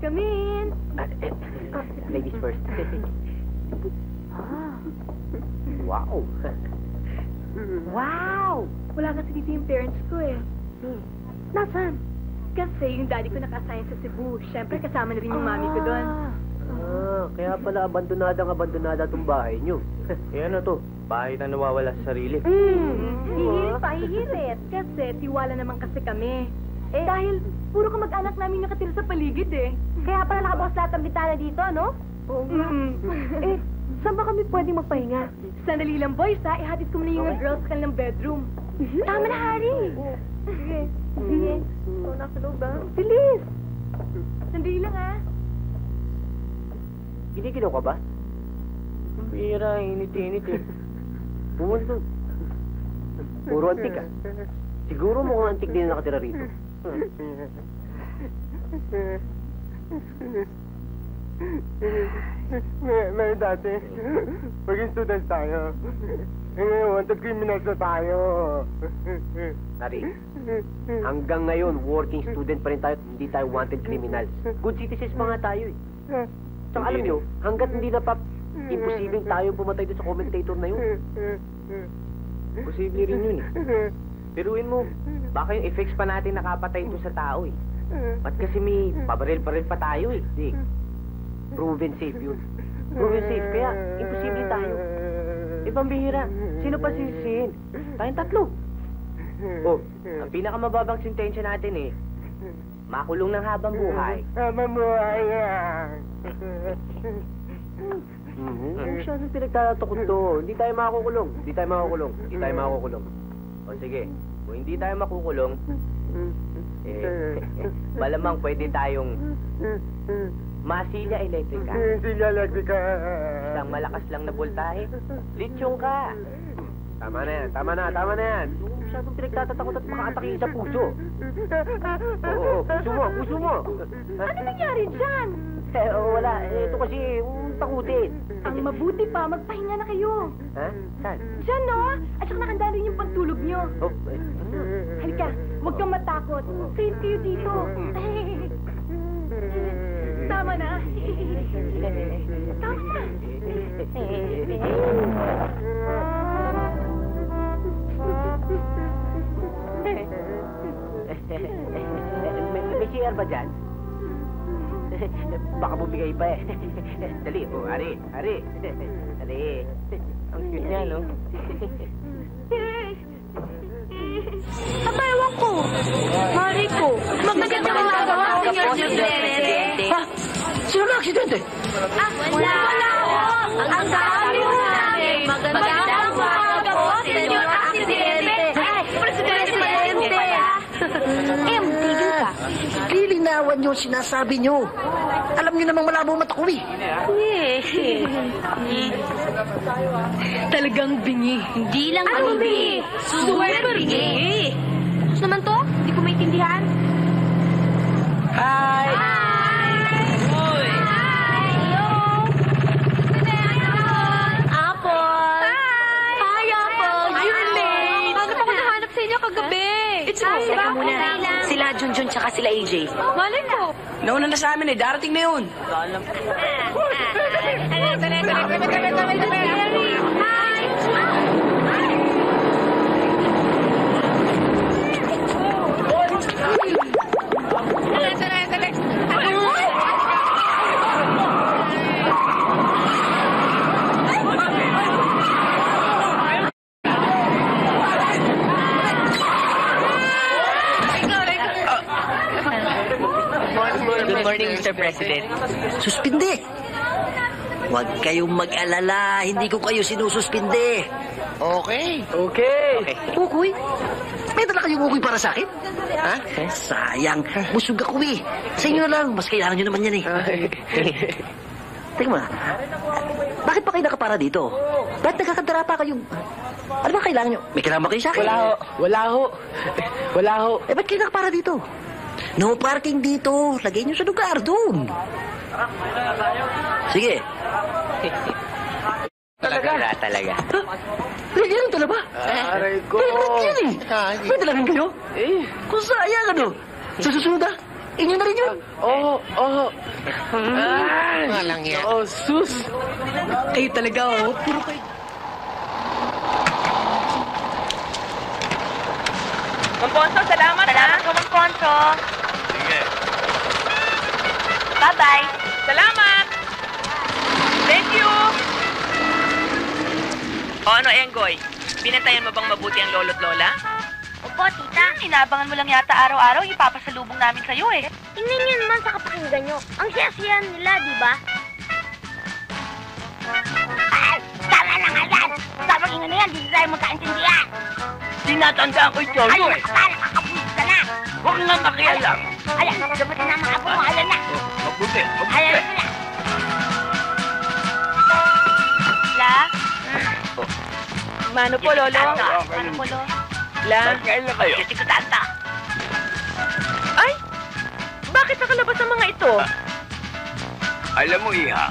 Come in. Ladies first. Wow. Wow! Wala kasi dito yung parents ko eh. Nasaan? Kasi yung daddy ko naka-assign sa Cebu. Siyempre, kasama na rin yung mami ko doon. Kaya pala abandonada tong bahay nyo. Eh ano to? Bahay na nawawala sa sarili. Hihirit pa, hihirit. Kasi tiwala naman kasi kami. Dahil puro kamag-anak namin nakatira sa paligid eh. Kaya pala nakabukas lahat ng bitana dito, no? Oo nga. Saan ba kami pwedeng magpahinga? Sandali lang, boys, ha? Ihatid ko muna yung mga girls sa kanilang bedroom. Tama na, Harry! Sige. Sige. Nasa loob, ha? Bilis! Sandali lang, ha? Ginigilaw ka ba? Bira, init-init eh. Pumunod. Puro antik ah. Siguro mukhang antik din na nakatira rito. May dati, maging student tayo. Ngayon, wanted criminals na tayo. Nari, hanggang ngayon, working student pa rin tayo at hindi tayo wanted criminals. Good citizens pa nga tayo eh. Tsaka alam nyo, hanggat hindi na pa imposibleng tayo pumatay doon sa commentator na yun. Posible rin yun eh. Piruin mo, baka yung effects pa natin nakapatay doon sa tao eh. Ba't kasi may pabaril-baril pa tayo eh. Di. Proven safe yun. Proven safe, kaya imposible tayo. Ibang bihira, sino pa sisisihin? Tayong tatlo. Oh, ang pinakamababang sentensya natin eh, makulong ng habang buhay. Habang buhay yan. Masyadong pinagtatakot to. Hindi tayo makukulong. Hindi tayo makukulong. Hindi tayo makukulong. O sige, kung hindi tayo makukulong, malamang pwede tayong masilya elektrika. Silya elektrika. Isang malakas lang na voltahe. Litsyong ka. Tama na yan, tama na yan. Masyadong pinagtatakot at makaatake sa puso. Oo, puso mo. Ano nangyari dyan? Wala. Ito kasi, takutin. Ang mabuti pa, magpahinga na kayo. Ha? Saan? Diyan, no? At saka nakanda rin yung pagtulog nyo. Halika, huwag kang matakot. Safe kayo dito. Tama na. Tama na. May CR ba dyan? Baka bumigay pa eh. Dali, Hari. Dali. Ang cute niya, no? Ewan ko. Mari ko. Magmaganda ka magawa, Senyor Presidente. Ha? Sino na aksidente? Wala ko. Ang dami mo namin. Magandang umaga po, Senyor Presidente. Presidente. Tigil ka. Lilinawan niyo ang sinasabi niyo. Alam niyo namang malabo mata ko eh. Talagang bingi. Hindi lang bingi. Super bingi. Ano naman to? Hindi ko maintindihan. Hi! Hello! Apple! Hi, Apple! You're late! Bakit ako nahanap sa inyo kagabi? Teka muna. Sila Junjun tsaka sila AJ. Malay ko. Nauna na sa amin eh. Darating na yun. Good morning, Mr. President. Suspinde. Huwag kayong mag-alala. Hindi ko kayo sinususpinde. Okay. Ukoy? May dala kayong ukoy para sa akin? Ha? Sayang. Busog ako eh. Sa inyo na lang. Mas kailangan nyo naman yan eh. Teka mo na. Bakit pa kayo nakapara dito? Bakit nagkakadara pa kayong... Ano ba kailangan nyo? May kailangan ba kayo sa akin? Wala ho. Eh, ba't kayo nakapara dito? No parking dito. Lagay nyo sa lugar doon. Sige. Talaga. Ganyan talaga ba? Aray ko. Favorite yan eh. May dalagan kayo? Kung sayang ano. Sa susunod Inyo na rin yun. Oo. Walang yan. Oh, sus. Kayo talaga, oh. Puro kayo. Mamponso, salamat Salamat po, Ponso. Sige. Bye-bye. Salamat! Thank you! O ano, Enggoy? Binantayan mo bang mabuti ang lolo't lola? Opo, tita. Inabangan mo lang yata araw-araw, ipapasalubong namin sa'yo eh. Tingnan niyo naman sa kapakinggan niyo. Ang siya-siya nila, di ba? Tama na nga yan! Sa pakinggan na yan, di tayo magkaintindihan! Tinatandaan ko ito, Ay, eh. nakakabulid ka na! Huwag na makialam. Ayan, dumating na ang mga apo mo, ayan na! Mabuti. Ayan sila! La? Mano po, lolo? Ano po, Lo? La? Kailan na kayo? Kasi ko tanta! Ay! Bakit nakalabas ang mga ito? Alam mo, Iha,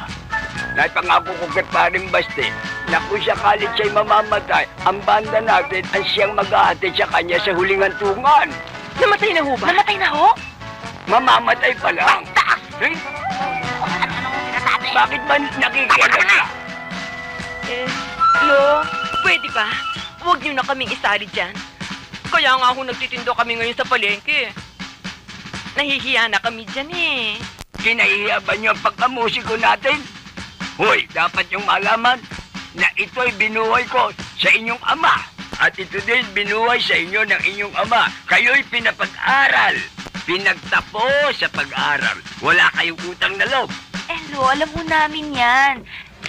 napangako ko kay paring Basti na kung sakalit siya'y mamamatay, ang banda natin ang siyang mag-ahatid sa kanya sa huling hantungan. Namatay na ho ba? Namatay na ho? Mamamatay pa lang. Taas! Eh, Ano mo sinasabi? bakit ba nakikialam ka? Lo, pwede ba? Huwag niyo na kaming isali dyan. Kaya nga ho nagtitindo kami ngayon sa palengke. Nahihiya na kami dyan eh. Kinahiya ba niyo ang pagkamusiko natin? Hoy, dapat yung malaman na ito'y binuhay ko sa inyong ama. At ito din binuhay sa inyo ng inyong ama. Kayo'y pinapag-aral. Pinagtapos sa pag-aral. Wala kayong utang na loob. Lo, alam mo namin yan.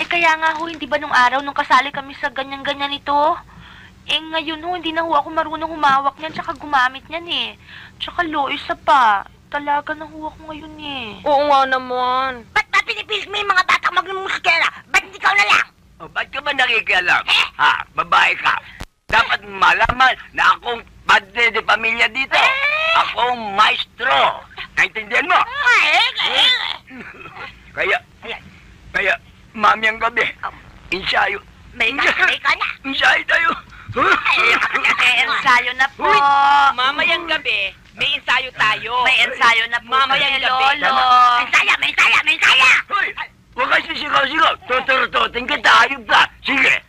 Kaya nga ho, hindi ba nung araw nung kasali kami sa ganyan-ganyan ito? Ngayon ho, hindi na ho ako marunong humawak niyan tsaka gumamit niyan eh. Tsaka Lo, isa pa. Talaga na ho ako ngayon eh. Oo nga naman. Ba't ba pinipilis mo yung mga batang magmusikera? Ba't hindi ikaw na lang? O, ba't ka ba nakikialam? Ha, babae ka. Dapat malaman na akong padre de pamilya dito. Akong maestro. Naintindihan mo? Kaya, mami ang gabi. Ensayo. May kakay ka na! Ensayo tayo. Ensayo na po. Mamayang gabi, may ensayo tayo. May ensayo na po Mamayang kami, gabi. Lolo. May saya! Hoy, huwag kayo sisigaw-sigaw. Tuturututin kita, hayop ka. Sige.